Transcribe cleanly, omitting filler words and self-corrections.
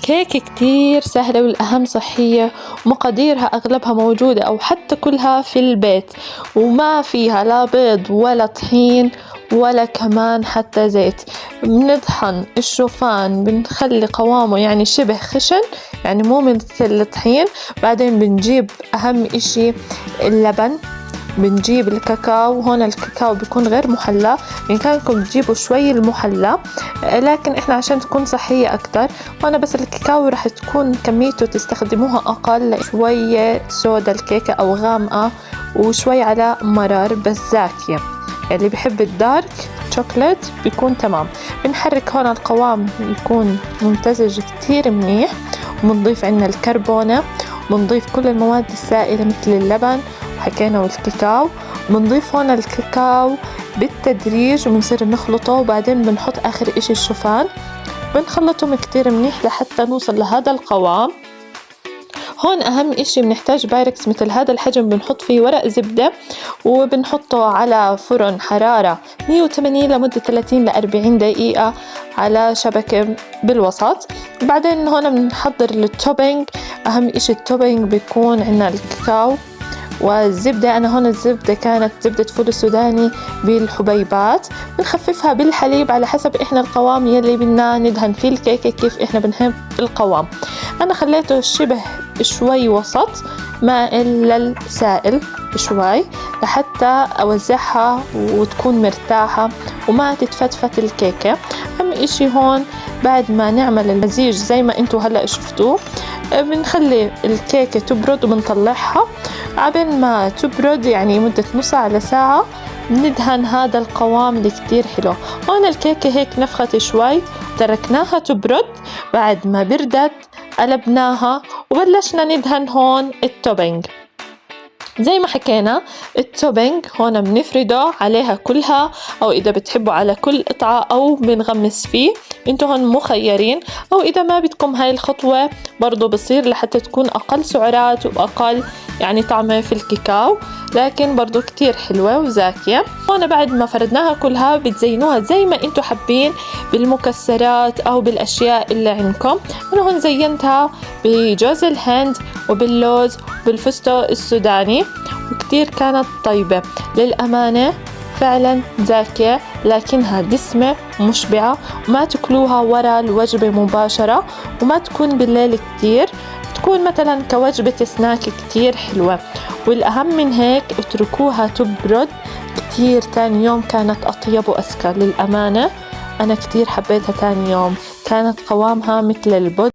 كيكة كتير سهلة والأهم صحية، ومقاديرها أغلبها موجودة أو حتى كلها في البيت، وما فيها لا بيض ولا طحين ولا كمان حتى زيت. بنطحن الشوفان، بنخلي قوامه يعني شبه خشن، يعني مو مثل الطحين. بعدين بنجيب أهم إشي اللبن، بنجيب الكاكاو. هون الكاكاو بيكون غير محلى، بإمكانكم تجيبوا شوي المحلى، لكن إحنا عشان تكون صحية أكتر، وأنا بس الكاكاو رح تكون كميته تستخدموها أقل. شوية سودا الكيكة أو غامقة، وشوي على مرار بس زاكية. اللي بحب الدارك شوكولات بيكون تمام. بنحرك هون القوام يكون ممتزج كتير منيح، وبنضيف عنا الكربونة، وبنضيف كل المواد السائلة مثل اللبن حكينا والكاكاو. بنضيف هون الكاكاو بالتدريج وبنصير نخلطه، وبعدين بنحط آخر إشي الشوفان، بنخلطهم كتير منيح لحتى نوصل لهذا القوام. هون أهم إشي بنحتاج بايركس مثل هذا الحجم، بنحط فيه ورق زبدة، وبنحطه على فرن حرارة 180 لمدة 30 ل40 دقيقة على شبكة بالوسط. بعدين هون بنحضر التوبينج. أهم إشي التوبينج بيكون عنا الكاكاو والزبدة. أنا هون الزبدة كانت زبدة فول السوداني بالحبيبات، بنخففها بالحليب على حسب إحنا القوام يلي بدنا ندهن فيه الكيكة، كيف إحنا بنحب القوام. أنا خليته شبه شوي وسط مائل للسائل شوي لحتى أوزعها وتكون مرتاحة وما تتفتفت الكيكة. أهم إشي هون بعد ما نعمل المزيج زي ما انتو هلأ شفتوه، بنخلي الكيكة تبرد وبنطلعها. عبين ما تبرد يعني مدة نص ساعة لساعة، بندهن هذا القوام اللي كتير حلو. هون الكيكة هيك نفخت شوي، تركناها تبرد. بعد ما بردت قلبناها وبلشنا ندهن هون التوبينج. زي ما حكينا التوبينج هون بنفرده عليها كلها، أو إذا بتحبوا على كل قطعة أو بنغمس فيه، انتو هون مخيرين. أو إذا ما بدكم هاي الخطوة برضو بصير لحتى تكون أقل سعرات وأقل يعني طعمة في الكاكاو، لكن برضو كتير حلوة وزاكية. هون بعد ما فردناها كلها بتزينوها زي ما انتو حابين بالمكسرات أو بالأشياء اللي عندكم. أنا هون زينتها بجوز الهند وباللوز وبالفستق السوداني، وكتير كانت طيبة للأمانة، فعلا زاكية لكنها دسمة ومشبعة، وما تاكلوها ورا الوجبة مباشرة، وما تكون بالليل كتير، تكون مثلا كوجبة سناك كتير حلوة. والأهم من هيك اتركوها تبرد كتير. تاني يوم كانت أطيب وأسكر للأمانة، أنا كتير حبيتها تاني يوم، كانت قوامها مثل البود.